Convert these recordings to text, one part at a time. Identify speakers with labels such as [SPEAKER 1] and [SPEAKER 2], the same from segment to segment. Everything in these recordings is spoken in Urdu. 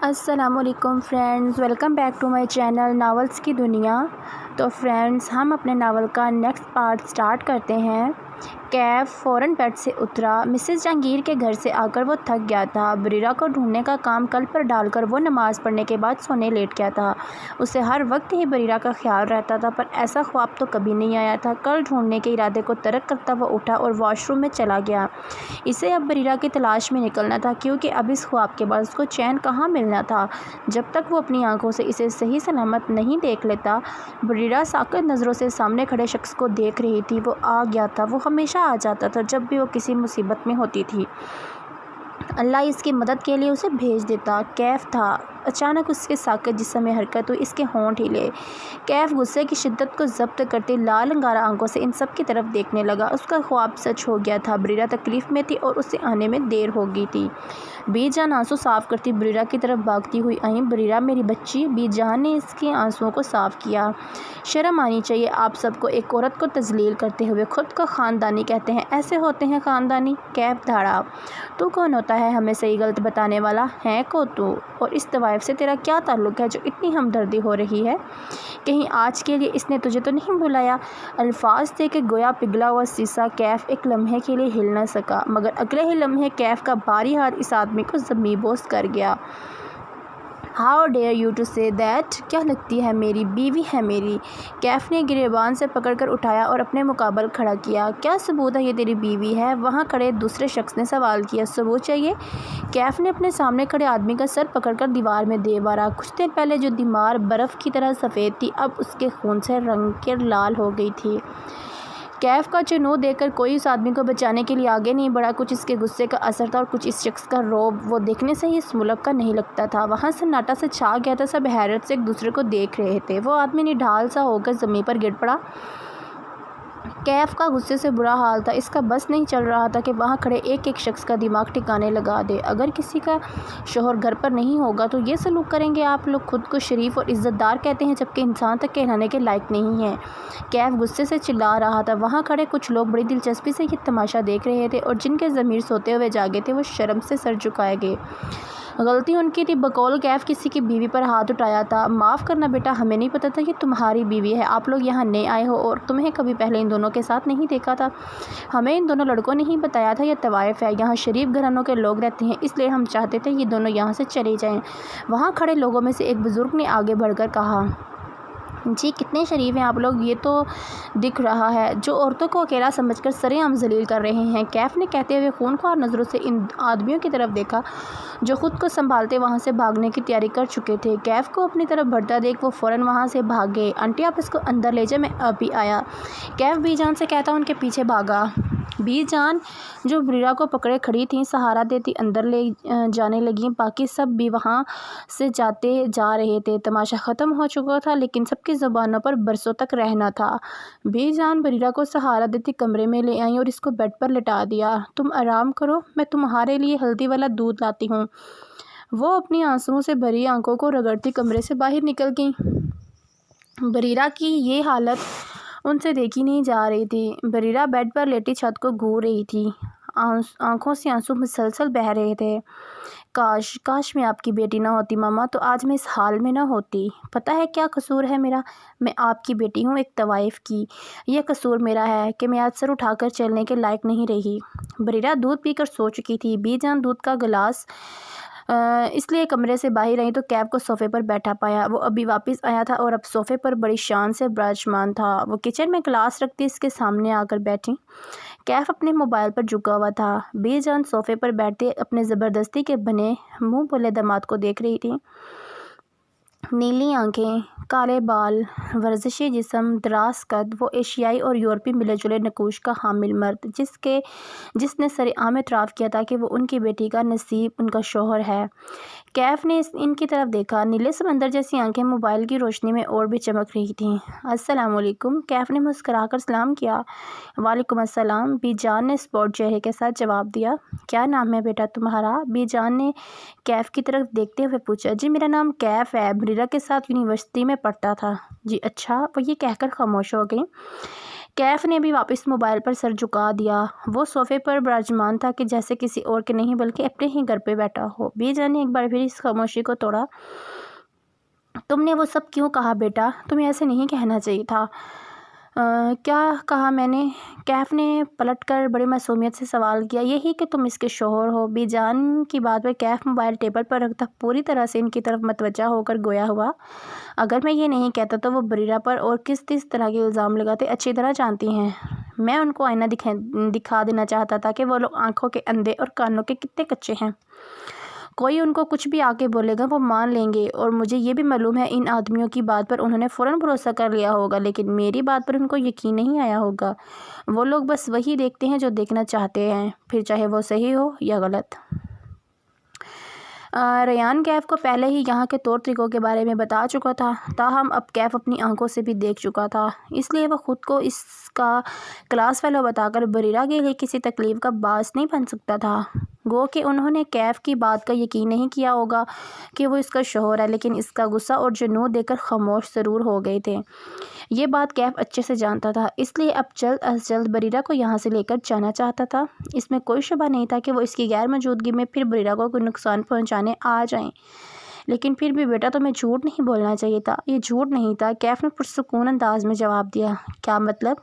[SPEAKER 1] السلام علیکم friends, welcome back to my channel novels کی دنیا۔ تو فرینڈز، ہم اپنے ناول کا نیکسٹ پارٹ سٹارٹ کرتے ہیں۔ کیف فوراً بیڈ سے اترا۔ مسز جہانگیر کے گھر سے آ کر وہ تھک گیا تھا۔ بریرہ کو ڈھونڈنے کا کام کل پر ڈال کر وہ نماز پڑھنے کے بعد سونے لیٹ گیا تھا۔ اسے ہر وقت ہی بریرہ کا خیال رہتا تھا، پر ایسا خواب تو کبھی نہیں آیا تھا۔ کل ڈھونڈنے کے ارادے کو ترک کرتا وہ اٹھا اور واش روم میں چلا گیا۔ اسے اب بریرہ کی تلاش میں نکلنا تھا، کیونکہ اب اس خواب کے بعد اس کو چین کہاں ملنا تھا۔ جب تک وہ اپنی آنکھوں سے اسے صحیح سلامت نہیں دیکھ لیتا۔ بریرہ ساکت نظروں سے سامنے کھڑے شخص کو دیکھ رہی تھی۔ وہ آ گیا تھا، وہ ہمیشہ آ جاتا تھا جب بھی وہ کسی مصیبت میں ہوتی تھی۔ اللہ اس کی مدد کے لیے اسے بھیج دیتا۔ کیف تھا۔ اچانک اس کے ساکت جسم میں حرکت ہوئی، اس کے ہونٹ ہلے۔ کیف غصے کی شدت کو ضبط کرتے لال انگارہ آنکھوں سے ان سب کی طرف دیکھنے لگا۔ اس کا خواب سچ ہو گیا تھا۔ بریرہ تکلیف میں تھی اور اسے آنے میں دیر ہو گئی تھی۔ بی جان آنسو صاف کرتی بریرہ کی طرف بھاگتی ہوئی آئیں۔ بریرہ میری بچی۔ بی جان نے اس کے آنسوؤں کو صاف کیا۔ شرم آنی چاہیے آپ سب کو، ایک عورت کو تذلیل کرتے ہوئے۔ خود کو خاندانی کہتے ہیں، ایسے ہوتے ہیں خاندانی؟ کیف دھاڑا۔ تو کون ہوتا ہے ہمیں صحیح غلط بتانے والا؟ ہے کو تو؟ اور اس طوائف سے تیرا کیا تعلق ہے جو اتنی ہمدردی ہو رہی ہے؟ کہیں آج کے لیے اس نے تجھے تو نہیں بلایا؟ الفاظ تھے کہ گویا پگھلا ہوا سیسا۔ کیف ایک لمحے کے لیے ہل نہ سکا، مگر اگلے ہی لمحے کیف کا بھاری ہاتھ اس آدمی کو زمیں بوس کر گیا۔ ہاؤ ڈیئر یو ٹو سے دیٹ؟ کیا لگتی ہے میری بیوی ہے میری؟ کیف نے گریبان سے پکڑ کر اٹھایا اور اپنے مقابل کھڑا کیا۔ کیا ثبوت ہے یہ تیری بیوی ہے؟ وہاں کھڑے دوسرے شخص نے سوال کیا۔ ثبوت چاہیے؟ کیف نے اپنے سامنے کھڑے آدمی کا سر پکڑ کر دیوار میں دے مارا۔ کچھ دیر پہلے جو دیوار برف کی طرح سفید تھی، اب اس کے خون سے رنگ کر لال ہو گئی تھی۔ کیف کا چنو دیکھ کر کوئی اس آدمی کو بچانے کے لیے آگے نہیں بڑھا۔ کچھ اس کے غصے کا اثر تھا اور کچھ اس شخص کا رعب۔ وہ دیکھنے سے ہی اس ملک کا نہیں لگتا تھا۔ وہاں سناٹا سے چھا گیا تھا، سب حیرت سے ایک دوسرے کو دیکھ رہے تھے۔ وہ آدمی نڈھال سا ہو کر زمین پر گر پڑا۔ کیف کا غصے سے برا حال تھا۔ اس کا بس نہیں چل رہا تھا کہ وہاں کھڑے ایک ایک شخص کا دماغ ٹھکانے لگا دے۔ اگر کسی کا شوہر گھر پر نہیں ہوگا تو یہ سلوک کریں گے آپ لوگ؟ خود کو شریف اور عزت دار کہتے ہیں، جبکہ انسان تک کہلانے کے لائق نہیں ہیں۔ کیف غصے سے چلا رہا تھا۔ وہاں کھڑے کچھ لوگ بڑی دلچسپی سے یہ تماشا دیکھ رہے تھے، اور جن کے ضمیر سوتے ہوئے جاگے تھے وہ شرم سے سر جھکائے گئے۔ غلطی ان کی تھی۔ بقول کیف کسی کی بیوی پر ہاتھ اٹھایا تھا۔ معاف کرنا بیٹا، ہمیں نہیں پتہ تھا یہ تمہاری بیوی ہے۔ آپ لوگ یہاں نئے آئے ہو اور تمہیں کبھی پہلے ان دونوں کے ساتھ نہیں دیکھا تھا۔ ہمیں ان دونوں لڑکوں نے ہی بتایا تھا یہ طوائف ہے، یہاں شریف گھرانوں کے لوگ رہتے ہیں، اس لیے ہم چاہتے تھے یہ دونوں یہاں سے چلے جائیں۔ وہاں کھڑے لوگوں میں سے ایک بزرگ نے آگے بڑھ کر کہا، جی کتنے شریف ہیں آپ لوگ، یہ تو دکھ رہا ہے جو عورتوں کو اکیلا سمجھ کر سرے عام ذلیل کر رہے ہیں۔ کیف نے کہتے ہوئے خونخوار نظروں سے ان آدمیوں کی طرف دیکھا جو خود کو سنبھالتے وہاں سے بھاگنے کی تیاری کر چکے تھے۔ کیف کو اپنی طرف بڑھتا دیکھ وہ فوراً وہاں سے بھاگے۔ آنٹی آپ اس کو اندر لے جائیں، میں ابھی آیا۔ کیف بی جان سے کہتا ان کے پیچھے بھاگا۔ بی جان جو بریرہ کو پکڑے کھڑی تھیں سہارا دیتی اندر لے جانے لگیں۔ باقی سب بھی وہاں سے جاتے جا رہے تھے۔ تماشا ختم ہو چکا تھا، لیکن سب کی زبانوں پر برسوں تک رہنا تھا۔ بی جان بریرہ کو سہارا دیتی کمرے میں لے آئیں اور اس کو بیڈ پر لٹا دیا۔ تم آرام کرو، میں تمہارے لیے ہلدی والا دودھ لاتی ہوں۔ وہ اپنی آنسوؤں سے بھری آنکھوں کو رگڑتی کمرے سے باہر نکل گئیں۔ بریرہ کی یہ حالت ان سے دیکھی نہیں جا رہی تھی۔ بریرہ بیڈ پر لیٹی چھت کو گھور رہی تھی۔ آنکھوں سے آنسو مسلسل بہہ رہے تھے۔ کاش میں آپ کی بیٹی نہ ہوتی ماما، تو آج میں اس حال میں نہ ہوتی۔ پتہ ہے کیا قصور ہے میرا؟ میں آپ کی بیٹی ہوں، ایک طوائف کی۔ یہ قصور میرا ہے کہ میں آج سر اٹھا کر چلنے کے لائق نہیں رہی۔ بریرہ دودھ پی کر سو چکی تھی۔ بی جان دودھ کا گلاس اس لیے کمرے سے باہر آئیں تو کیف کو صوفے پر بیٹھا پایا۔ وہ ابھی واپس آیا تھا اور اب صوفے پر بڑی شان سے براجمان تھا۔ وہ کچن میں گلاس رکھتی اس کے سامنے آ کر بیٹھی۔ کیف اپنے موبائل پر جھکا ہوا تھا۔ بی جان صوفے پر بیٹھتے اپنے زبردستی کے بنے منہ بولے داماد کو دیکھ رہی تھی۔ نیلی آنکھیں، کالے بال، ورزشی جسم، دراز قد۔ وہ ایشیائی اور یورپی ملے جلے نقوش کا حامل مرد، جس نے سر عام اعتراف کیا تھا کہ وہ ان کی بیٹی کا نصیب ان کا شوہر ہے۔ کیف نے ان کی طرف دیکھا۔ نیلے سمندر جیسی آنکھیں موبائل کی روشنی میں اور بھی چمک رہی تھیں۔ السلام علیکم، کیف نے مسکرا کر سلام کیا۔ وعلیکم السلام، بی جان نے اسپوٹ چہرے کے ساتھ جواب دیا۔ کیا نام ہے بیٹا تمہارا؟ بی جان نے کیف کی طرف دیکھتے ہوئے پوچھا۔ جی میرا نام کیف ہے، بریرہ کے ساتھ یونیورسٹی میں پڑھتا تھا۔ جی اچھا، وہ یہ کہہ کر خاموش ہو گئی۔ کیف نے بھی واپس موبائل پر سر جھکا دیا۔ وہ صوفے پر براجمان تھا کہ جیسے کسی اور کے نہیں بلکہ اپنے ہی گھر پہ بیٹھا ہو۔ بی جان نے ایک بار پھر اس خاموشی کو توڑا۔ تم نے وہ سب کیوں کہا بیٹا؟ تمہیں ایسے نہیں کہنا چاہیے تھا۔ کیا کہا میں نے؟ کیف نے پلٹ کر بڑی معصومیت سے سوال کیا۔ یہی کہ تم اس کے شوہر ہو۔ بی جان کی بات پر کیف موبائل ٹیبل پر رکھتا پوری طرح سے ان کی طرف متوجہ ہو کر گویا ہوا۔ اگر میں یہ نہیں کہتا تو وہ بریرہ پر اور کس طرح کے الزام لگاتے اچھی طرح جانتی ہیں۔ میں ان کو آئینہ دکھا دینا چاہتا تھا کہ وہ لوگ آنکھوں کے اندھے اور کانوں کے کتنے کچے ہیں۔ کوئی ان کو کچھ بھی آ کے بولے گا وہ مان لیں گے، اور مجھے یہ بھی معلوم ہے ان آدمیوں کی بات پر انہوں نے فوراً بھروسہ کر لیا ہوگا، لیکن میری بات پر ان کو یقین نہیں آیا ہوگا۔ وہ لوگ بس وہی دیکھتے ہیں جو دیکھنا چاہتے ہیں، پھر چاہے وہ صحیح ہو یا غلط۔ ریان کیف کو پہلے ہی یہاں کے طور طریقوں کے بارے میں بتا چکا تھا، تاہم اب کیف اپنی آنکھوں سے بھی دیکھ چکا تھا، اس لیے وہ خود کو اس کا کلاس فیلو بتا کر بریرہ کے لیے کسی تکلیف کا باعث نہیں بن سکتا تھا۔ گو کہ انہوں نے کیف کی بات کا یقین نہیں کیا ہوگا کہ وہ اس کا شوہر ہے، لیکن اس کا غصہ اور جنون دیکھ کر خاموش ضرور ہو گئے تھے۔ یہ بات کیف اچھے سے جانتا تھا، اس لیے اب جلد از جلد بریرہ کو یہاں سے لے کر جانا چاہتا تھا۔ اس میں کوئی شبہ نہیں تھا کہ وہ اس کی غیر موجودگی میں پھر بریرہ کو کوئی نقصان پہنچانے آ جائیں، لیکن پھر بھی بیٹا تمہیں جھوٹ نہیں بولنا چاہیے تھا۔ یہ جھوٹ نہیں تھا، کیف نے پرسکون انداز میں جواب دیا۔ کیا مطلب؟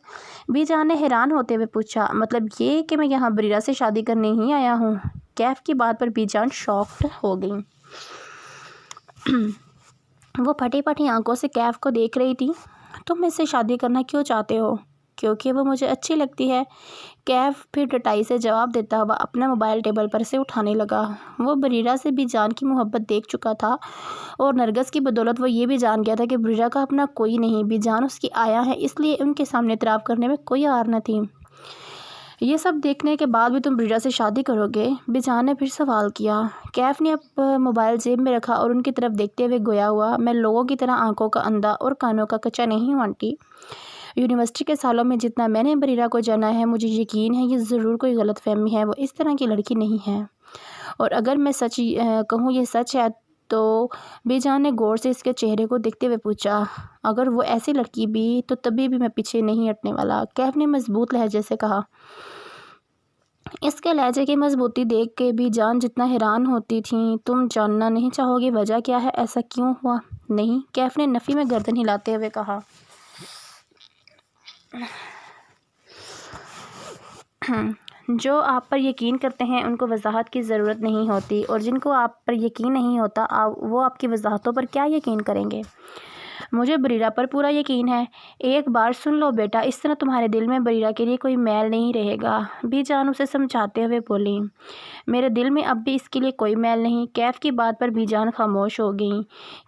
[SPEAKER 1] بی جان نے حیران ہوتے ہوئے پوچھا۔ مطلب یہ کہ میں یہاں بریرہ سے شادی کرنے ہی آیا ہوں۔ کیف کی بات پر بی جان شاکڈ ہو گئی۔ وہ پھٹی پھٹی آنکھوں سے کیف کو دیکھ رہی تھی۔ تم مجھ سے شادی کرنا کیوں چاہتے ہو؟ کیونکہ وہ مجھے اچھی لگتی ہے، کیف پھر ڈٹائی سے جواب دیتا ہوا اپنا موبائل ٹیبل پر سے اٹھانے لگا۔ وہ بریرہ سے بی جان کی محبت دیکھ چکا تھا، اور نرگس کی بدولت وہ یہ بھی جان گیا تھا کہ بریرہ کا اپنا کوئی نہیں، بی جان اس کی آیا ہے، اس لیے ان کے سامنے اعتراف کرنے میں کوئی آر نہ تھی۔ یہ سب دیکھنے کے بعد بھی تم بریرہ سے شادی کرو گے؟ بی جان نے پھر سوال کیا۔ کیف نے اب موبائل جیب میں رکھا اور ان کی طرف دیکھتے ہوئے گویا ہوا، میں لوگوں کی طرح آنکھوں کا اندھا اور کانوں کا کچا نہیں ہوں آنٹی۔ یونیورسٹی کے سالوں میں جتنا میں نے بریرہ کو جانا ہے، مجھے یقین ہے یہ ضرور کوئی غلط فہمی ہے، وہ اس طرح کی لڑکی نہیں ہے، اور اگر میں سچ کہوں یہ سچ ہے تو بی جان نے غور سے اس کے چہرے کو دیکھتے ہوئے پوچھا۔ اگر وہ ایسی لڑکی بھی تو تبھی بھی میں پیچھے نہیں ہٹنے والا، کیف نے مضبوط لہجے سے کہا۔ اس کے لہجے کی مضبوطی دیکھ کے بی جان جتنا حیران ہوتی تھیں۔ تم جاننا نہیں چاہو گے وجہ کیا ہے؟ ایسا کیوں ہوا؟ نہیں، کیف نے نفی میں گردن ہلاتے ہوئے کہا۔ جو آپ پر یقین کرتے ہیں ان کو وضاحت کی ضرورت نہیں ہوتی، اور جن کو آپ پر یقین نہیں ہوتا وہ آپ کی وضاحتوں پر کیا یقین کریں گے؟ مجھے بریرہ پر پورا یقین ہے۔ ایک بار سن لو بیٹا، اس طرح تمہارے دل میں بریرہ کے لیے کوئی میل نہیں رہے گا، بی جان اسے سمجھاتے ہوئے بولی۔ میرے دل میں اب بھی اس کے لیے کوئی میل نہیں۔ کیف کی بات پر بی جان خاموش ہو گئیں۔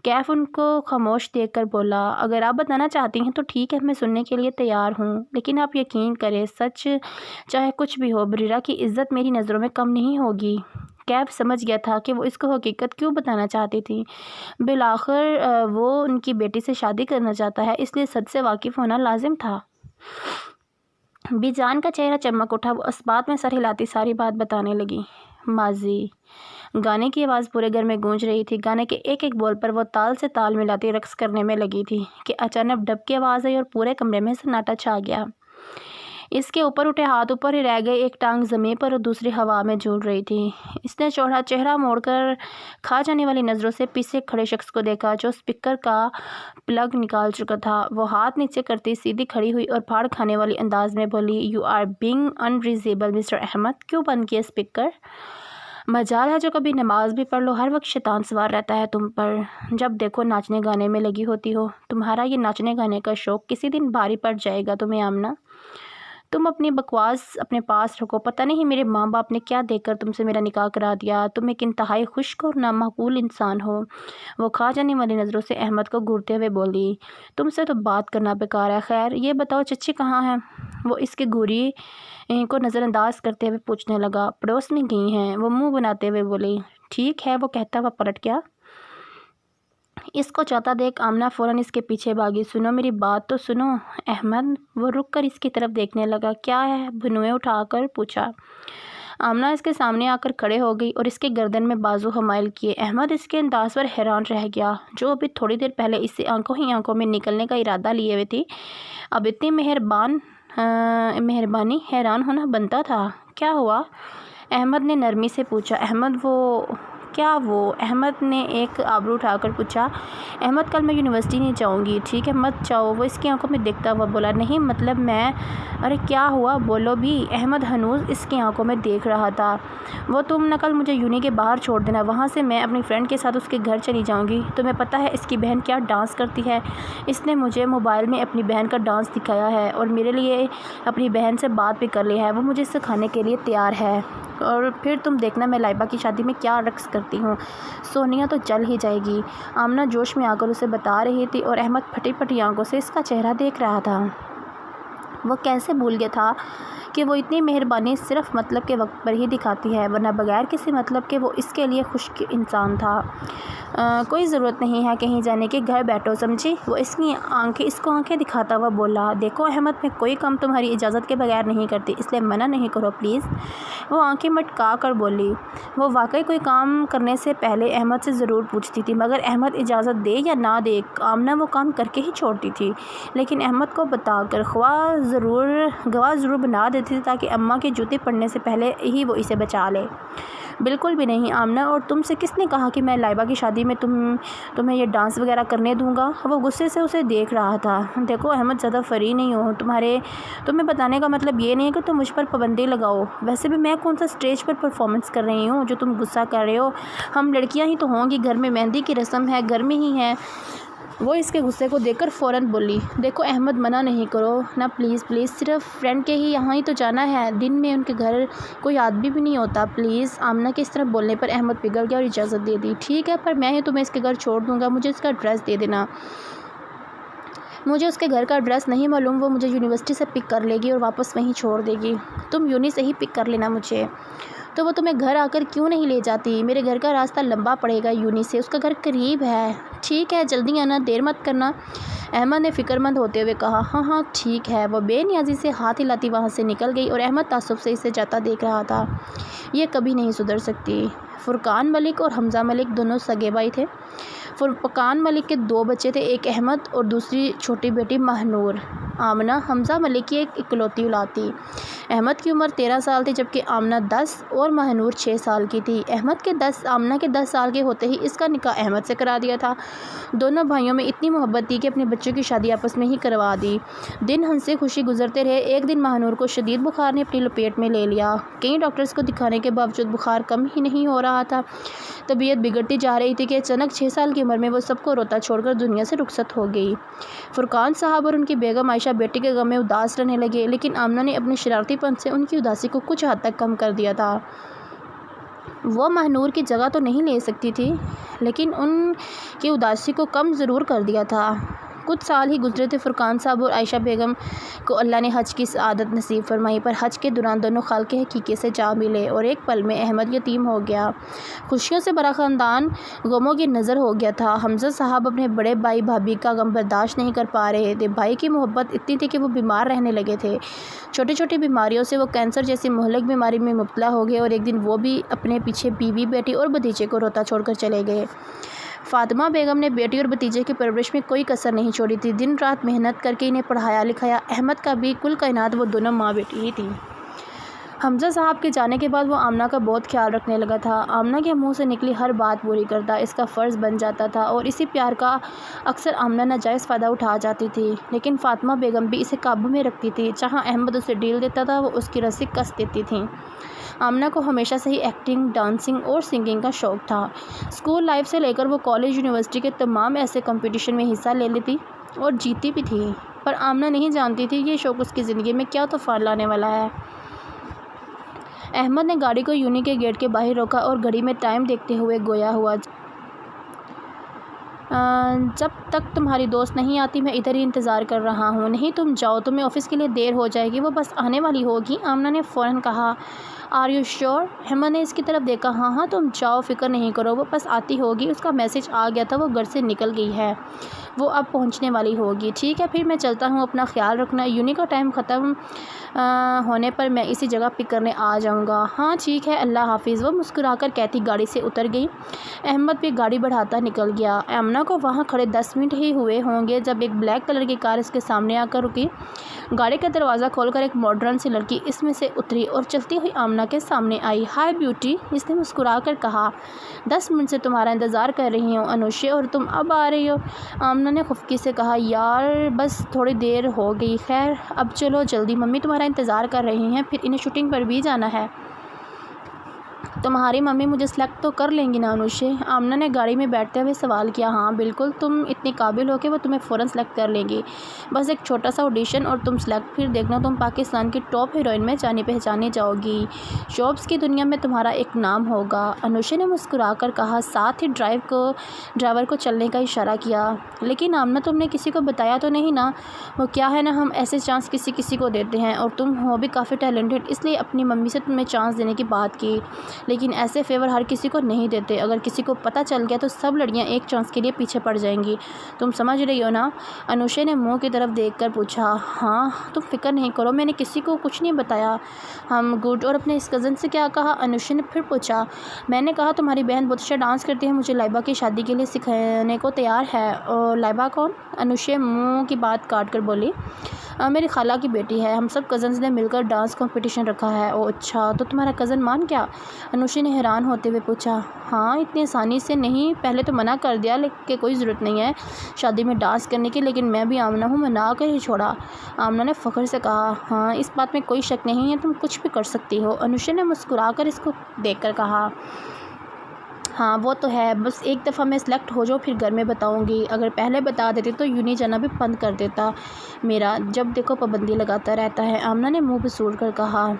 [SPEAKER 1] کیف ان کو خاموش دیکھ کر بولا، اگر آپ بتانا چاہتی ہیں تو ٹھیک ہے، میں سننے کے لیے تیار ہوں، لیکن آپ یقین کریں سچ چاہے کچھ بھی ہو، بریرہ کی عزت میری نظروں میں کم نہیں ہوگی۔ کیف سمجھ گیا تھا کہ وہ اس کو حقیقت کیوں بتانا چاہتی تھی۔ بالآخر وہ ان کی بیٹی سے شادی کرنا چاہتا ہے، اس لیے سچ سے واقف ہونا لازم تھا۔ بی جان کا چہرہ چمک اٹھا، وہ اس بات میں سر ہلاتی ساری بات بتانے لگی۔ ماضی گانے کی آواز پورے گھر میں گونج رہی تھی۔ گانے کے ایک ایک بول پر وہ تال سے تال ملاتی رقص کرنے میں لگی تھی کہ اچانک ڈب کی آواز آئی اور پورے کمرے میں سناٹا چھا گیا۔ اس کے اوپر اٹھے ہاتھ اوپر ہی رہ گئے، ایک ٹانگ زمین پر اور دوسری ہوا میں جھول رہی تھی۔ اس نے چوڑا چہرہ موڑ کر کھا جانے والی نظروں سے پیچھے کھڑے شخص کو دیکھا جو اسپیکر کا پلگ نکال چکا تھا۔ وہ ہاتھ نیچے کرتی سیدھی کھڑی ہوئی اور پھاڑ کھانے والی انداز میں بولی، you are being unreasonable mister Ahmed. کیوں بند کیا اسپیکر؟ مجال ہے جو کبھی نماز بھی پڑھ لو، ہر وقت شیطان سوار رہتا ہے تم پر، جب دیکھو ناچنے گانے میں لگی ہوتی ہو۔ تمہارا یہ ناچنے گانے کا شوق کسی دن بھاری پڑ جائے گا تمہیں آمنہ۔ تم اپنی بکواس اپنے پاس رکھو، پتہ نہیں میرے ماں باپ نے کیا دیکھ کر تم سے میرا نکاح کرا دیا، تم ایک انتہائی خشک اور نامعقول انسان ہو۔ وہ کھا جانے والی نظروں سے احمد کو گھورتے ہوئے بولی، تم سے تو بات کرنا بیکار ہے، خیر یہ بتاؤ چچی کہاں ہے؟ وہ اس کے گوری کو نظر انداز کرتے ہوئے پوچھنے لگا، پڑوس میں گئی ہیں، وہ منہ بناتے ہوئے بولی۔ ٹھیک ہے، وہ کہتا ہوا پلٹ گیا۔ اس کو جاتا دیکھ آمنہ فوراً اس کے پیچھے بھاگی۔ سنو میری بات تو سنو احمد۔ وہ رک کر اس کی طرف دیکھنے لگا۔ کیا ہے؟ بنوئے اٹھا کر پوچھا۔ آمنہ اس کے سامنے آ کر کھڑے ہو گئی اور اس کے گردن میں بازو حمائل کیے۔ احمد اس کے انداز پر حیران رہ گیا، جو ابھی تھوڑی دیر پہلے اس سے آنکھوں ہی آنکھوں میں نکلنے کا ارادہ لیے ہوئے تھی، اب اتنی مہربان مہربانی حیران ہونا بنتا تھا۔ کیا ہوا؟ احمد نے نرمی سے پوچھا۔ احمد نے ایک آبرو اٹھا کر پوچھا۔ احمد کل میں یونیورسٹی نہیں جاؤں گی، ٹھیک ہے مت جاؤ، وہ اس کی آنکھوں میں دیکھتا ہوا بولا۔ نہیں مطلب میں، ارے کیا ہوا بولو بھی؟ احمد ہنوز اس کی آنکھوں میں دیکھ رہا تھا۔ وہ تم نہ کل مجھے یونی کے باہر چھوڑ دینا، وہاں سے میں اپنی فرینڈ کے ساتھ اس کے گھر چلی جاؤں گی۔ تمہیں پتہ ہے اس کی بہن کیا ڈانس کرتی ہے؟ اس نے مجھے موبائل میں اپنی بہن کا ڈانس دکھایا ہے اور میرے لیے اپنی بہن سے بات بھی کر لی ہے، وہ مجھے سکھانے کے لیے تیار ہے۔ اور پھر تم دیکھنا میں لائبہ کی شادی میں کیا رقص کرتی ہوں، سونیا تو چل ہی جائے گی۔ آمنہ جوش میں آ کر اسے بتا رہی تھی اور احمد پھٹی پھٹی آنکھوں سے اس کا چہرہ دیکھ رہا تھا۔ وہ کیسے بھول گیا تھا کہ وہ اتنی مہربانی صرف مطلب کے وقت پر ہی دکھاتی ہے، ورنہ بغیر کسی مطلب کے وہ اس کے لیے خشک انسان تھا۔ کوئی ضرورت نہیں ہے کہیں جانے کی، گھر بیٹھو سمجھی؟ وہ اس کو آنکھیں دکھاتا ہوا بولا۔ دیکھو احمد، میں کوئی کام تمہاری اجازت کے بغیر نہیں کرتی، اس لیے منع نہیں کرو پلیز۔ وہ آنکھیں مٹکا کر بولی۔ وہ واقعی کوئی کام کرنے سے پہلے احمد سے ضرور پوچھتی تھی، مگر احمد اجازت دے یا نہ دے آمنہ وہ کام کر کے ہی چھوڑتی تھی، لیکن احمد کو بتا کر گواہ ضرور بنا دیتی تھی تاکہ اماں کے جوتے پڑنے سے پہلے ہی وہ اسے بچا لے۔ بالکل بھی نہیں آمنہ، اور تم سے کس نے کہا کہ میں لائبہ کی شادی میں تمہیں یہ ڈانس وغیرہ کرنے دوں گا؟ وہ غصے سے اسے دیکھ رہا تھا۔ دیکھو احمد، زیادہ فری نہیں ہو، تمہیں بتانے کا مطلب یہ نہیں ہے کہ تم مجھ پر پابندی لگاؤ۔ ویسے بھی میں کون سا اسٹیج پر پرفارمنس کر رہی ہوں جو تم غصہ کر رہے ہو؟ ہم لڑکیاں ہی تو ہوں گی، گھر میں مہندی کی رسم ہے، گھر میں ہی ہے۔ وہ اس کے غصے کو دیکھ کر فوراً بولی۔ دیکھو احمد، منع نہیں کرو نا پلیز، صرف فرینڈ کے ہی یہاں ہی تو جانا ہے، دن میں ان کے گھر کوئی آدمی بھی نہیں ہوتا پلیز۔ آمنہ کے اس طرح بولنے پر احمد پگھل گیا اور اجازت دے دی۔ ٹھیک ہے، پر میں ہی تمہیں اس کے گھر چھوڑ دوں گا، مجھے اس کا ایڈریس دے دینا۔ مجھے اس کے گھر کا ایڈریس نہیں معلوم، وہ مجھے یونیورسٹی سے پک کر لے گی اور واپس وہیں چھوڑ دے گی۔ تم یونی سے ہی پک کر لینا مجھے۔ تو وہ تمہیں گھر آ کر کیوں نہیں لے جاتی؟ میرے گھر کا راستہ لمبا پڑے گا یونی سے، اس کا گھر قریب ہے۔ ٹھیک ہے، جلدی آنا، دیر مت کرنا، احمد نے فکر مند ہوتے ہوئے کہا۔ ہاں ٹھیک ہے۔ وہ بے نیازی سے ہاتھ ہلاتی وہاں سے نکل گئی اور احمد تعصب سے اسے جاتا دیکھ رہا تھا۔ یہ کبھی نہیں سدھر سکتی۔ فرقان ملک اور حمزہ ملک دونوں سگے بھائی تھے۔ فرقان ملک کے 2 بچے تھے، ایک احمد اور دوسری چھوٹی بیٹی ماہنور۔ آمنہ حمزہ ملک کی ایک اکلوتی اولاد تھی۔ احمد کی عمر 13 سال تھی، جبکہ آمنہ 10 اور ماہنور 6 سال کی تھی۔ آمنہ کے 10 سال کے ہوتے ہی اس کا نکاح احمد سے کرا دیا تھا۔ دونوں بھائیوں میں اتنی محبت تھی کہ اپنے بچوں کی شادی آپس میں ہی کروا دی۔ دن ہنسی خوشی گزرتے رہے۔ ایک دن ماہنور کو شدید بخار نے اپنی لپیٹ میں لے لیا۔ کئی ڈاکٹرز کو دکھانے کے باوجود بخار کم ہی نہیں ہو رہا تھا۔ طبیعت بگڑتی جا رہی تھی کہ اچانک 6 سال کی عمر میں وہ سب کو روتا چھوڑ کر دنیا سے رخصت ہو گئی۔ فرقان صاحب اور ان کی بیگم عائشہ بیٹی کے غم میں اداس رہنے لگے، لیکن آمنہ نے اپنے شرارتی پن سے ان کی اداسی کو کچھ حد تک کم کر دیا تھا۔ وہ ماہنور کی جگہ تو نہیں لے سکتی تھی، لیکن ان کی اداسی کو کم ضرور کر دیا تھا۔ کچھ سال ہی گزرے تھے۔ فرقان صاحب اور عائشہ بیگم کو اللہ نے حج کی سعادت نصیب فرمائی، پر حج کے دوران دونوں خالق حقیقی سے جا ملے اور ایک پل میں احمد یتیم ہو گیا۔ خوشیوں سے بھرا خاندان غموں کی نظر ہو گیا تھا۔ حمزہ صاحب اپنے بڑے بھائی بھابھی کا غم برداشت نہیں کر پا رہے تھے۔ بھائی کی محبت اتنی تھی کہ وہ بیمار رہنے لگے تھے۔ چھوٹی چھوٹی بیماریوں سے وہ کینسر جیسی مہلک بیماری میں مبتلا ہو گئے اور ایک دن وہ بھی اپنے پیچھے بیوی، بیٹی اور بھتیجے کو روتا چھوڑ کر چلے گئے۔ فاطمہ بیگم نے بیٹی اور بھتیجے کی پرورش میں کوئی کسر نہیں چھوڑی تھی، دن رات محنت کر کے انہیں پڑھایا لکھایا۔ احمد کا بھی کل کائنات وہ دونوں ماں بیٹی ہی تھی۔ حمزہ صاحب کے جانے کے بعد وہ آمنہ کا بہت خیال رکھنے لگا تھا۔ آمنہ کے منہ سے نکلی ہر بات پوری کرتا، اس کا فرض بن جاتا تھا اور اسی پیار کا اکثر آمنہ ناجائز فائدہ اٹھا جاتی تھی، لیکن فاطمہ بیگم بھی اسے قابو میں رکھتی تھی۔ جہاں احمد اسے ڈھیل دیتا تھا وہ اس کی رسی کس دیتی تھیں۔ آمنہ کو ہمیشہ سے ہی ایکٹنگ، ڈانسنگ اور سنگنگ کا شوق تھا۔ اسکول لائف سے لے کر وہ کالج، یونیورسٹی کے تمام ایسے کمپٹیشن میں حصہ لے لیتی اور جیتی بھی تھی، پر آمنہ نہیں جانتی تھی یہ شوق اس کی زندگی میں کیا طوفان لانے والا ہے۔ احمد نے گاڑی کو یونی کے گیٹ کے باہر روکا اور گھڑی میں ٹائم دیکھتے ہوئے گویا ہوا، جب تک تمہاری دوست نہیں آتی میں ادھر ہی انتظار کر رہا ہوں۔ نہیں تم جاؤ، تمہیں آفس کے لیے دیر ہو جائے گی، وہ بس آنے والی ہوگی۔ آمنہ نے فوراً کہا۔ Are you sure? احمد نے اس کی طرف دیکھا۔ ہاں تم جاؤ، فکر نہیں کرو، وہ بس آتی ہوگی، اس کا میسج آ گیا تھا، وہ گھر سے نکل گئی ہے، وہ اب پہنچنے والی ہوگی۔ ٹھیک ہے پھر میں چلتا ہوں، اپنا خیال رکھنا، یونی کا ٹائم ختم ہونے پر میں اسی جگہ پک کرنے آ جاؤں گا۔ ہاں ٹھیک ہے، اللہ حافظ، وہ مسکرا کر کہتی گاڑی سے اتر گئی۔ احمد بھی گاڑی بڑھاتا نکل گیا۔ آمنہ آمنہ کو وہاں کھڑے 10 منٹ ہی ہوئے ہوں گے جب ایک بلیک کلر کی کار اس کے سامنے آ کر رکی۔ گاڑی کا دروازہ کھول کر ایک ماڈرن سی لڑکی اس میں سے اتری اور چلتی ہوئی آمنہ کے سامنے آئی۔ ہائے بیوٹی، اس نے مسکرا کر کہا۔ 10 منٹ سے تمہارا انتظار کر رہی ہوں انوشے، اور تم اب آ رہی ہو؟ آمنہ نے خفگی سے کہا، یار بس تھوڑی دیر ہو گئی، خیر اب چلو جلدی، ممی تمہارا انتظار کر رہی ہیں، پھر انہیں شوٹنگ پر بھی جانا ہے۔ تمہاری ممی مجھے سلیکٹ تو کر لیں گی نا انوشے؟ آمنہ نے گاڑی میں بیٹھتے ہوئے سوال کیا۔ ہاں بالکل، تم اتنی قابل ہو کہ وہ تمہیں فوراً سلیکٹ کر لیں گی، بس ایک چھوٹا سا آڈیشن اور تم سلیکٹ، پھر دیکھنا تم پاکستان کی ٹاپ ہیروئن میں جانی پہچانی جاؤ گی، شوبز کی دنیا میں تمہارا ایک نام ہوگا، انوشے نے مسکرا کر کہا، ساتھ ہی ڈرائیور کو چلنے کا اشارہ کیا۔ لیکن آمنہ تم نے کسی کو بتایا تو نہیں نا؟ وہ کیا ہے نا، ہم ایسے چانس کسی کو دیتے ہیں، اور تم ہو بھی کافی ٹیلنٹڈ، اس لیے اپنی ممی سے تمہیں چانس دینے کی بات کی، لیکن ایسے فیور ہر کسی کو نہیں دیتے، اگر کسی کو پتہ چل گیا تو سب لڑکیاں ایک چانس کے لیے پیچھے پڑ جائیں گی، تم سمجھ رہی ہو نا؟ انوشے نے منہ کی طرف دیکھ کر پوچھا۔ ہاں تم فکر نہیں کرو، میں نے کسی کو کچھ نہیں بتایا، ہم گڈ۔ اور اپنے اس کزن سے کیا کہا؟ انوشے نے پھر پوچھا۔ میں نے کہا تمہاری بہن بہت اچھا ڈانس کرتی ہے، مجھے لائبہ کی شادی کے لیے سکھانے کو تیار ہے۔ اور لائبہ کون؟ انوشے منہ کی بات کاٹ کر بولی، میری خالہ کی بیٹی ہے، ہم سب کزنز نے مل کر ڈانس کمپٹیشن رکھا ہے۔ او اچھا، تو تمہارا کزن مان گیا؟ انوشے نے حیران ہوتے ہوئے پوچھا۔ ہاں اتنی آسانی سے نہیں، پہلے تو منع کر دیا کہ کوئی ضرورت نہیں ہے شادی میں ڈانس کرنے کی، لیکن میں بھی آمنہ ہوں، منا کر ہی چھوڑا۔ آمنہ نے فخر سے کہا، ہاں اس بات میں کوئی شک نہیں ہے، تم کچھ بھی کر سکتی ہو۔ انوشے نے مسکرا کر اس کو دیکھ کر کہا، ہاں وہ تو ہے، بس ایک دفعہ میں سلیکٹ ہو جاؤ پھر گھر میں بتاؤں گی، اگر پہلے بتا دیتی تو یونی جانا بھی بند کر دیتا میرا، جب دیکھو پابندی لگاتا رہتا ہے، آمنہ نے منہ بسوڑ کر کہا۔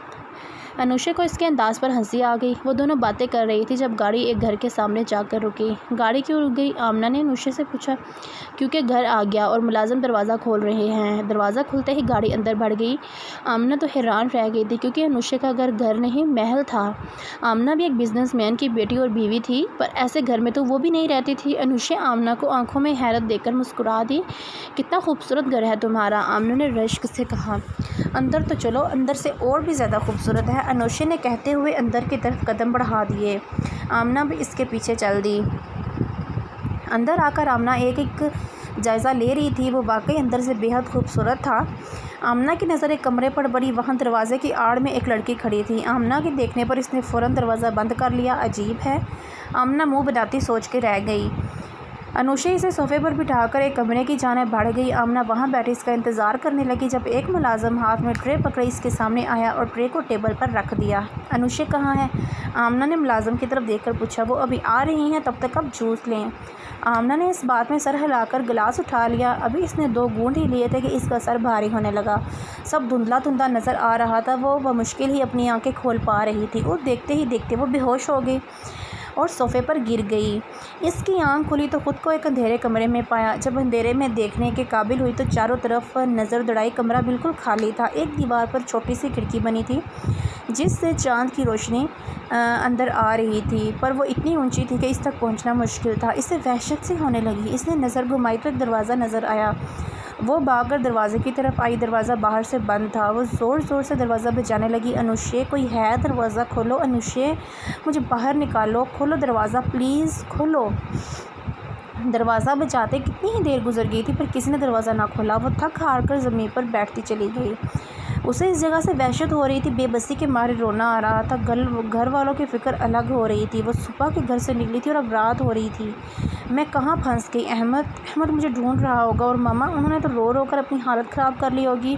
[SPEAKER 1] انوشے کو اس کے انداز پر ہنسی آ گئی، وہ دونوں باتیں کر رہی تھی جب گاڑی ایک گھر کے سامنے جا کر رکی۔ گاڑی کیوں رک گئی؟ آمنہ نے انوشے سے پوچھا۔ کیونکہ گھر آ گیا اور ملازم دروازہ کھول رہے ہیں۔ دروازہ کھلتے ہی گاڑی اندر بڑھ گئی۔ آمنہ تو حیران رہ گئی تھی کیونکہ انوشے کا گھر نہیں محل تھا۔ آمنہ بھی ایک بزنس مین کی بیٹی اور بیوی تھی، پر ایسے گھر میں تو وہ بھی نہیں رہتی تھی۔ انوشے آمنہ کو آنکھوں میں حیرت دیکھ کر مسکرا دی۔ کتنا خوبصورت گھر ہے تمہارا، آمنہ نے رشک سے کہا۔ اندر تو چلو، اندر سے اور بھی زیادہ خوبصورت ہے، انوشے نے کہتے ہوئے اندر کی طرف قدم بڑھا دیے۔ آمنہ بھی اس کے پیچھے چل دی۔ اندر آ کر آمنہ ایک جائزہ لے رہی تھی، وہ واقعی اندر سے بے حد خوبصورت تھا۔ آمنہ کی نظر ایک کمرے پر پڑی، وہاں دروازے کی آڑ میں ایک لڑکی کھڑی تھی۔ آمنہ کے دیکھنے پر اس نے فوراً دروازہ بند کر لیا، عجیب ہے، آمنہ منہ بناتی سوچ کے رہ گئی۔ انوشے اسے صوفے پر بٹھا کر ایک کمرے کی جانب بڑھ گئی۔ آمنہ وہاں بیٹھی اس کا انتظار کرنے لگی جب ایک ملازم ہاتھ میں ٹرے پکڑے اس کے سامنے آیا اور ٹرے کو ٹیبل پر رکھ دیا۔ انوشے کہاں ہے؟ آمنہ نے ملازم کی طرف دیکھ کر پوچھا۔ وہ ابھی آ رہی ہیں، تب تک اب جوس لیں۔ آمنہ نے اس بات میں سر ہلا کر گلاس اٹھا لیا، ابھی اس نے 2 گھونٹ ہی لیے تھے کہ اس کا سر بھاری ہونے لگا، سب دھندلا دھندلا نظر آ رہا تھا، وہ بمشکل ہی اپنی آنکھیں کھول پا رہی تھی، اور دیکھتے ہی دیکھتے وہ بے ہوش ہو گئی اور صوفے پر گر گئی۔ اس کی آنکھ کھلی تو خود کو ایک اندھیرے کمرے میں پایا۔ جب اندھیرے میں دیکھنے کے قابل ہوئی تو چاروں طرف نظر دوڑائی، کمرہ بالکل خالی تھا، ایک دیوار پر چھوٹی سی کھڑکی بنی تھی جس سے چاند کی روشنی اندر آ رہی تھی، پر وہ اتنی اونچی تھی کہ اس تک پہنچنا مشکل تھا۔ اسے وحشت سی ہونے لگی، اس نے نظر گھمائی تو ایک دروازہ نظر آیا، وہ بھاگ کر دروازے کی طرف آئی، دروازہ باہر سے بند تھا، وہ زور زور سے دروازہ بجانے لگی، انوشے کوئی ہے؟ دروازہ کھولو انوشے، مجھے باہر نکالو، کھولو دروازہ پلیز کھولو۔ دروازہ بجاتے کتنی ہی دیر گزر گئی تھی پر کسی نے دروازہ نہ کھولا، وہ تھک ہار کر زمین پر بیٹھتی چلی گئی۔ اسے اس جگہ سے وحشت ہو رہی تھی، بے بسی کے مارے رونا آ رہا تھا، گھر والوں کی فکر الگ ہو رہی تھی، وہ صبح کے گھر سے نکلی تھی اور اب رات ہو رہی تھی، میں کہاں پھنس گئی؟ احمد مجھے ڈھونڈ رہا ہوگا، اور ماما انہوں نے تو رو رو کر اپنی حالت خراب کر لی ہوگی،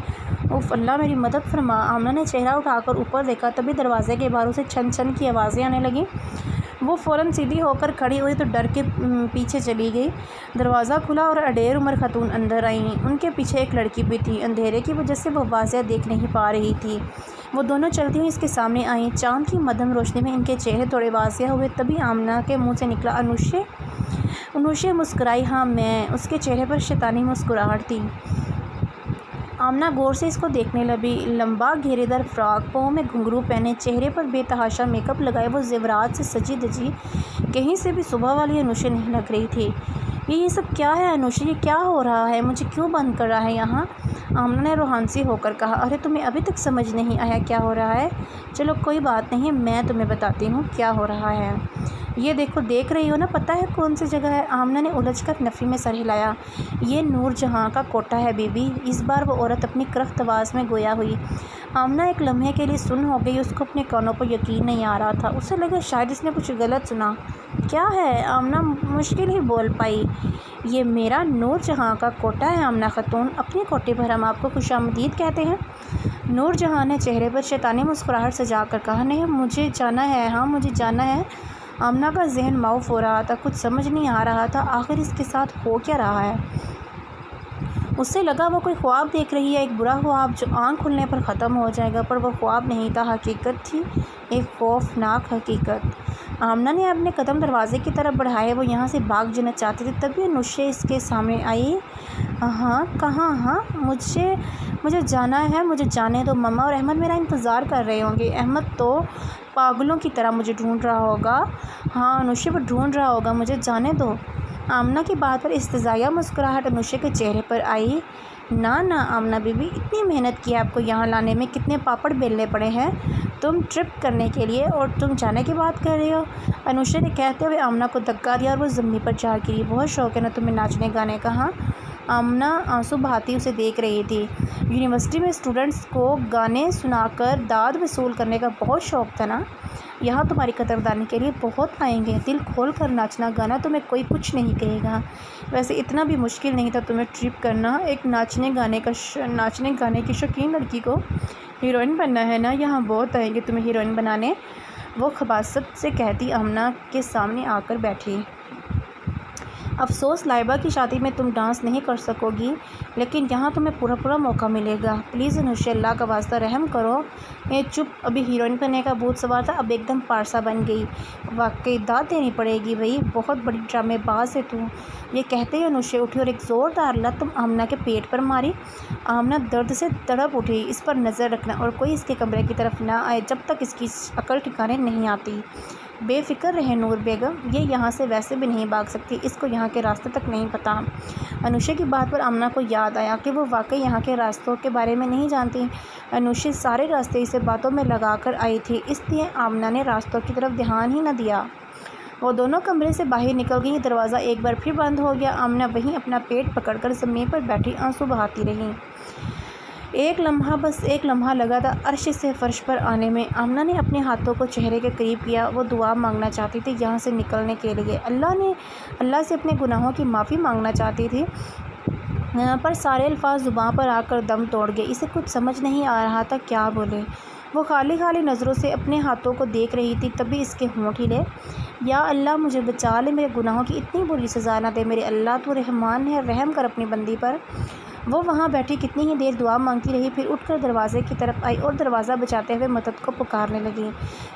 [SPEAKER 1] اوف اللہ میری مدد فرما۔ آمنہ نے چہرہ اٹھا کر اوپر دیکھا، تبھی دروازے کے باہر سے چھن چھن کی آوازیں آنے لگیں، وہ فوراً سیدھی ہو کر کھڑی ہوئی تو ڈر کے پیچھے چلی گئی۔ دروازہ کھلا اور اڈیر عمر خاتون اندر آئیں، ان کے پیچھے ایک لڑکی بھی تھی، اندھیرے کی وجہ سے وہ واضح دیکھ نہیں پا رہی تھی، وہ دونوں چلتی ہوئی اس کے سامنے آئیں، چاند کی مدھم روشنی میں ان کے چہرے تھوڑے واضح ہوئے، تبھی آمنہ کے منہ سے نکلا، انوشے۔ انوشے مسکرائی، ہاں میں، اس کے چہرے پر شیطانی مسکراہٹ تھی۔ آمنہ غور سے اس کو دیکھنے لگی، لمبا گھیرے دار فراک، پاؤں میں گھنگھرو پہنے، چہرے پر بے تحاشا میک اپ لگائے، وہ زیورات سے سجی دجی کہیں سے بھی صبح والی انوشے نہیں لگ رہی تھی۔ یہ سب کیا ہے انوشے، یہ کیا ہو رہا ہے، مجھے کیوں بند کر رہا ہے یہاں؟ آمنہ نے روحانسی ہو کر کہا، ارے تمہیں ابھی تک سمجھ نہیں آیا کیا ہو رہا ہے؟ چلو کوئی بات نہیں، میں تمہیں بتاتی ہوں کیا ہو رہا ہے۔ یہ دیکھو، دیکھ رہی ہو نا، پتہ ہے کون سی جگہ ہے؟ آمنہ نے الجھ کر نفی میں سر ہلایا۔ یہ نور جہاں کا کوٹہ ہے بی بی۔ اس بار وہ عورت اپنی کرخت آواز میں گویا ہوئی۔ آمنہ ایک لمحے کے لیے سن ہو گئی۔ اس کو اپنے کانوں پر یقین نہیں آ رہا تھا۔ اسے لگا شاید اس نے کچھ غلط سنا۔ کیا ہے؟ آمنہ مشکل ہی بول پائی۔ یہ میرا نور جہاں کا کوٹہ ہے آمنہ خاتون۔ اپنے کوٹے پر ہم آپ کو خوش آمدید کہتے ہیں۔ نور جہاں نے چہرے پر شیطانی مسکراہٹ سجا کر کہا۔ نہیں، مجھے جانا ہے، ہاں مجھے جانا ہے۔ آمنہ کا ذہن معاف ہو رہا تھا، کچھ سمجھ نہیں آ رہا تھا آخر اس کے ساتھ ہو کیا رہا ہے۔ اسے لگا وہ کوئی خواب دیکھ رہی ہے، ایک برا خواب جو آنکھ کھلنے پر ختم ہو جائے گا، پر وہ خواب نہیں تھا، حقیقت تھی، ایک خوفناک حقیقت۔ آمنہ نے اپنے قدم دروازے کی طرف بڑھائے، وہ یہاں سے بھاگ جانا چاہتی تھی، تبھی انوشے اس کے سامنے آئی۔ ہاں کہاں؟ ہاں مجھے جانا ہے، مجھے جانے دو۔ مما اور احمد میرا انتظار کر رہے ہوں گے۔ احمد تو پاگلوں کی طرح مجھے ڈھونڈ رہا ہوگا۔ ہاں انوشے وہ ڈھونڈ رہا ہوگا، مجھے جانے دو۔ آمنہ کی بات پر استحضائیہ مسکراہٹ انوشے کے چہرے پر آئی۔ نہ آمنہ بی بی، اتنی محنت کی آپ کو یہاں لانے میں، کتنے پاپڑ بیلنے پڑے ہیں تم ٹرپ کرنے کے لیے، اور تم جانے کی بات کر رہی ہو؟ انوشے نے کہتے ہوئے آمنہ کو دھکا دیا اور وہ زمین پر جا گری۔ بہت شوق ہے نا تمہیں ناچنے گانے کا؟ ہاں۔ آمنہ آنسو بہاتی اسے دیکھ رہی تھی۔ یونیورسٹی میں اسٹوڈنٹس کو گانے سنا کر داد وصول کرنے کا بہت شوق تھا نا؟ یہاں تمہاری قدردانی کے لیے بہت آئیں گے، دل کھول کر ناچنا گانا، تمہیں کوئی کچھ نہیں کہے گا۔ ویسے اتنا بھی مشکل نہیں تھا تمہیں ٹرپ کرنا، ایک ناچنے گانے کی شوقین لڑکی کو ہیروئن بننا ہے نا؟ یہاں بہت آئیں گے تمہیں ہیروئن بنانے، وہ خباثت سے کہتی آمنہ کے سامنے آ کر بیٹھی۔ افسوس لائبہ کی شادی میں تم ڈانس نہیں کر سکو گی، لیکن یہاں تمہیں پورا موقع ملے گا۔ پلیز انوشے، اللہ کا واسطہ رحم کرو۔ چپ، ابھی ہیروئن بننے کا بھوت سوار تھا، اب ایک دم پارسا بن گئی۔ واقعی داد دینی پڑے گی بھائی، بہت بڑی ڈرامے باز ہے تو۔ یہ کہتے ہی انوشے اٹھی اور ایک زوردار لت آمنہ کے پیٹ پر ماری۔ آمنہ درد سے تڑپ اٹھی۔ اس پر نظر رکھنا اور کوئی اس کے کمرے کی طرف نہ آئے جب تک اس کی عقل ٹھکانے نہیں آتی۔ بے فکر رہے نور بیگم، یہ یہاں سے ویسے بھی نہیں بھاگ سکتی، اس کو یہاں کے راستے تک نہیں پتہ۔ انوشے کی بات پر آمنہ کو یاد آیا کہ وہ واقعی یہاں کے راستوں کے بارے میں نہیں جانتی۔ انوشے سارے راستے اسے باتوں میں لگا کر آئی تھی، اس لیے آمنہ نے راستوں کی طرف دھیان ہی نہ دیا۔ وہ دونوں کمرے سے باہر نکل گئیں، دروازہ ایک بار پھر بند ہو گیا۔ آمنہ وہیں اپنا پیٹ پکڑ کر زمین پر بیٹھی آنسو بہاتی رہی۔ ایک لمحہ، بس ایک لمحہ لگا تھا عرش سے فرش پر آنے میں۔ آمنہ نے اپنے ہاتھوں کو چہرے کے قریب کیا، وہ دعا مانگنا چاہتی تھی یہاں سے نکلنے کے لیے، اللہ سے اپنے گناہوں کی معافی مانگنا چاہتی تھی، پر سارے الفاظ زباں پر آ کر دم توڑ گئے۔ اسے کچھ سمجھ نہیں آ رہا تھا کیا بولے۔ وہ خالی نظروں سے اپنے ہاتھوں کو دیکھ رہی تھی، تبھی اس کے ہونٹ ہلے۔ یا اللہ مجھے بچا لے، میرے گناہوں کی اتنی بری سزا نہ دے، میرے اللہ تو رحمان ہے، رحم کر اپنی بندی پر۔ وہ وہاں بیٹھی کتنی ہی دیر دعا مانگتی رہی، پھر اٹھ کر دروازے کی طرف آئی اور دروازہ بجاتے ہوئے مدد کو پکارنے لگی،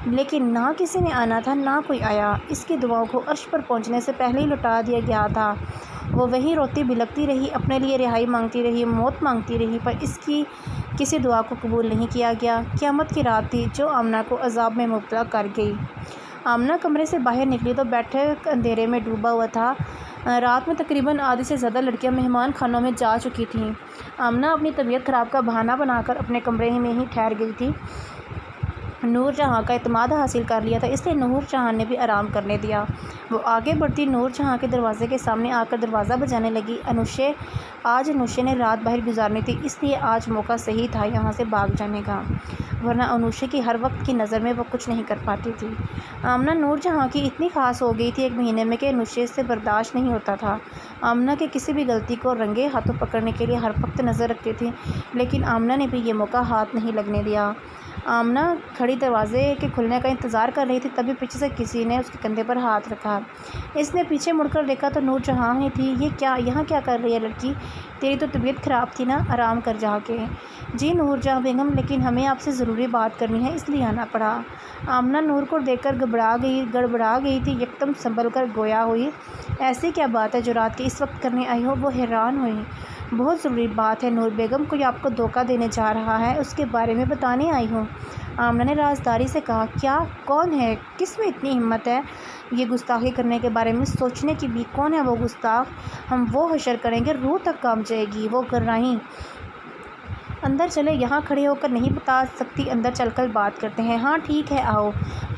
[SPEAKER 1] لیکن نہ کسی نے آنا تھا، نہ کوئی آیا۔ اس کی دعاؤں کو عرش پر پہنچنے سے پہلے ہی لٹا دیا گیا تھا۔ وہ وہیں روتی بلکتی رہی، اپنے لیے رہائی مانگتی رہی، موت مانگتی رہی، پر اس کی کسی دعا کو قبول نہیں کیا گیا۔ قیامت کی رات تھی جو آمنہ کو عذاب میں مبتلا کر گئی۔ آمنہ کمرے سے باہر نکلی تو بیٹھک اندھیرے میں ڈوبا ہوا تھا۔ رات میں تقریباً آدھی سے زیادہ لڑکیاں مہمان خانوں میں جا چکی تھیں۔ آمنہ اپنی طبیعت خراب کا بہانہ بنا کر اپنے کمرے میں ہی ٹھہر گئی تھی۔ نور جہاں کا اعتماد حاصل کر لیا تھا، اس لیے نور جہاں نے بھی آرام کرنے دیا۔ وہ آگے بڑھتی نور جہاں کے دروازے کے سامنے آ کر دروازہ بجانے لگی۔ آج انوشے نے رات باہر گزارنی تھی، اس لیے آج موقع صحیح تھا یہاں سے بھاگ جانے کا، ورنہ انوشے کی ہر وقت کی نظر میں وہ کچھ نہیں کر پاتی تھی۔ آمنہ نور جہاں کی اتنی خاص ہو گئی تھی ایک مہینے میں کہ انوشے سے برداشت نہیں ہوتا تھا۔ آمنہ کے کسی بھی غلطی کو رنگے ہاتھوں پکڑنے کے لیے ہر وقت نظر رکھتی تھی، لیکن آمنہ نے بھی یہ موقع ہاتھ نہیں لگنے دیا۔ آمنہ کھڑی دروازے کے کھلنے کا انتظار کر رہی تھی، تبھی پیچھے سے کسی نے اس کے کندھے پر ہاتھ رکھا۔ اس نے پیچھے مڑ کر دیکھا تو نور جہاں ہی تھی۔ یہاں کیا کر رہی ہے لڑکی؟ تیری تو طبیعت خراب تھی نا، آرام کر جا کے۔ جی نور جہاں بیگم، لیکن ہمیں آپ سے ضروری بات کرنی ہے، اس لیے آنا پڑا۔ آمنہ نور کو دیکھ کر گڑبڑا گئی تھی، یکدم سنبھل کر گویا ہوئی۔ ایسی کیا بات ہے جو رات کے اس وقت کرنے آئی ہو؟ وہ حیران ہوئی۔ بہت ضروری بات ہے نور بیگم، کوئی آپ کو دھوکہ دینے جا رہا ہے، اس کے بارے میں بتانے آئی ہوں۔ آمنہ نے رازداری سے کہا۔ کیا؟ کون ہے؟ کس میں اتنی ہمت ہے یہ گستاخی کرنے کے بارے میں سوچنے کی بھی؟ کون ہے وہ گستاخ؟ ہم وہ حشر کریں گے، روح تک کانپ جائے گی۔ وہ گررائی۔ اندر چلے، یہاں کھڑے ہو کر نہیں بتا سکتی، اندر چل کر بات کرتے ہیں۔ ہاں ٹھیک ہے آؤ۔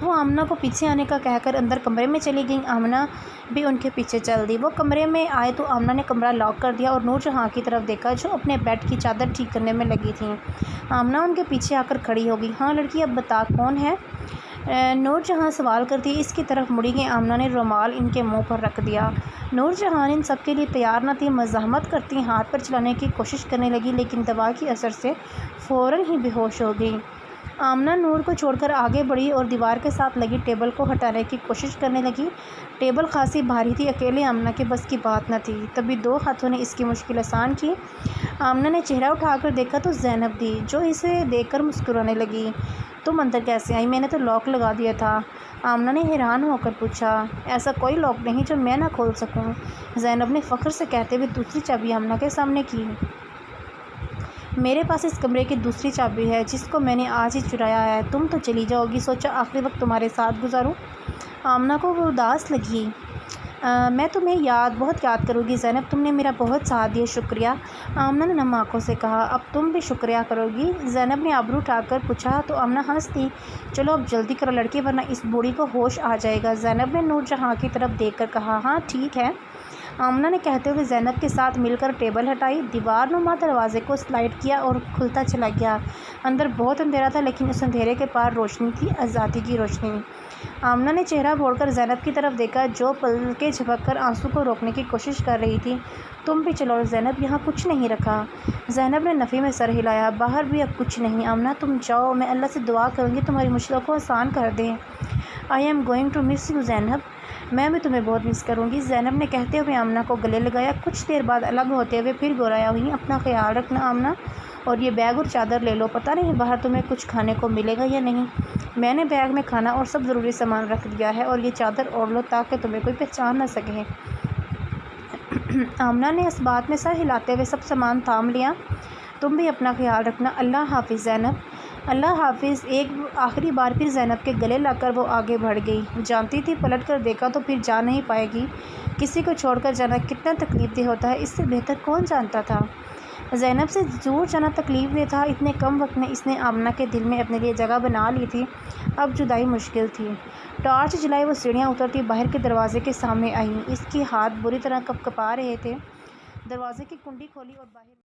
[SPEAKER 1] وہ آمنہ کو پیچھے آنے کا کہہ کر اندر کمرے میں چلی گئیں۔ آمنہ بھی ان کے پیچھے چل دی۔ وہ کمرے میں آئے تو آمنہ نے کمرہ لاک کر دیا اور نور جہاں کی طرف دیکھا جو اپنے بیڈ کی چادر ٹھیک کرنے میں لگی تھیں۔ آمنہ ان کے پیچھے آ کر کھڑی ہو گئی۔ ہاں لڑکی اب بتا کون ہے؟ نور جہاں سوال کرتی اس کی طرف مڑی گئی۔ آمنہ نے رومال ان کے منہ پر رکھ دیا۔ نور جہاں ان سب کے لیے تیار نہ تھی، مزاحمت کرتی ہاتھ پر چلانے کی کوشش کرنے لگی لیکن دوا کے اثر سے فوراً ہی بے ہوش ہو گئی۔ آمنہ نور کو چھوڑ کر آگے بڑھی اور دیوار کے ساتھ لگی ٹیبل کو ہٹانے کی کوشش کرنے لگی۔ ٹیبل خاصی بھاری تھی، اکیلے آمنہ کے بس کی بات نہ تھی، تبھی دو ہاتھوں نے اس کی مشکل آسان کی۔ آمنہ نے چہرہ اٹھا کر دیکھا تو زینب تھی جو اسے دیکھ کر مسکرانے لگی۔ تم اندر کیسے آئی؟ میں نے تو لاک لگا دیا تھا۔ آمنہ نے حیران ہو کر پوچھا۔ ایسا کوئی لاک نہیں جو میں نہ کھول سکوں، زینب نے فخر سے کہتے ہوئے دوسری چابی آمنہ کے سامنے کی۔ میرے پاس اس کمرے کی دوسری چابی ہے جس کو میں نے آج ہی چرایا ہے۔ تم تو چلی جاؤ گی، سوچا آخری وقت تمہارے ساتھ گزاروں۔ آمنہ کو وہ اداس لگی۔ میں تمہیں بہت یاد کروں گی زینب، تم نے میرا بہت ساتھ دیا، شکریہ۔ آمنہ نے نم آنکھوں سے کہا۔ اب تم بھی شکریہ کرو گی؟ زینب نے آبرو اٹھا کر پوچھا تو آمنہ ہنس دی۔ چلو اب جلدی کرو لڑکی ورنہ اس بوڑھی کو ہوش آ جائے گا، زینب نے نور جہاں کی طرف دیکھ کر کہا۔ ہاں ٹھیک ہے، آمنہ نے کہتے ہوئے زینب کے ساتھ مل کر ٹیبل ہٹائی، دیوار نما دروازے کو سلائڈ کیا اور کھلتا چلا گیا۔ اندر بہت اندھیرا تھا لیکن اس اندھیرے کے پار روشنی تھی، آزادی کی روشنی۔ آمنہ نے چہرہ موڑ کر زینب کی طرف دیکھا جو پلکیں جھپک کر آنسو کو روکنے کی کوشش کر رہی تھی۔ تم بھی چلو زینب، یہاں کچھ نہیں رکھا۔ زینب نے نفی میں سر ہلایا۔ باہر بھی اب کچھ نہیں آمنہ، تم جاؤ، میں اللہ سے دعا کروں گی تمہاری مشکلوں کو آسان کر دے۔ I am going to miss you Zainab, میں بھی تمہیں بہت مس کروں گی، زینب نے کہتے ہوئے آمنہ کو گلے لگایا۔ کچھ دیر بعد الگ ہوتے ہوئے پھر گورایا ہوئیں۔ اپنا خیال رکھنا آمنہ، اور یہ بیگ اور چادر لے لو، پتہ نہیں باہر تمہیں کچھ کھانے کو ملے گا یا نہیں۔ میں نے بیگ میں کھانا اور سب ضروری سامان رکھ دیا ہے، اور یہ چادر اوڑھ لو تاکہ تمہیں کوئی پہچان نہ سکے۔ آمنہ نے اس بات میں سر ہلاتے ہوئے سب سامان تھام لیا۔ تم بھی اپنا خیال رکھنا، اللہ حافظ زینب۔ اللہ حافظ۔ ایک آخری بار پھر زینب کے گلے لگ کر وہ آگے بڑھ گئی۔ جانتی تھی پلٹ کر دیکھا تو پھر جا نہیں پائے گی۔ کسی کو چھوڑ کر جانا کتنا تکلیف دہ ہوتا ہے اس سے بہتر کون جانتا تھا۔ زینب سے دور جانا تکلیف دہ تھا، اتنے کم وقت میں اس نے آمنہ کے دل میں اپنے لیے جگہ بنا لی تھی، اب جدائی مشکل تھی۔ ٹارچ جلائی وہ سیڑھیاں اترتی باہر کے دروازے کے سامنے آئیں۔ اس کے ہاتھ بری طرح کپکپا رہے تھے۔ دروازے کی کنڈی کھولی اور باہر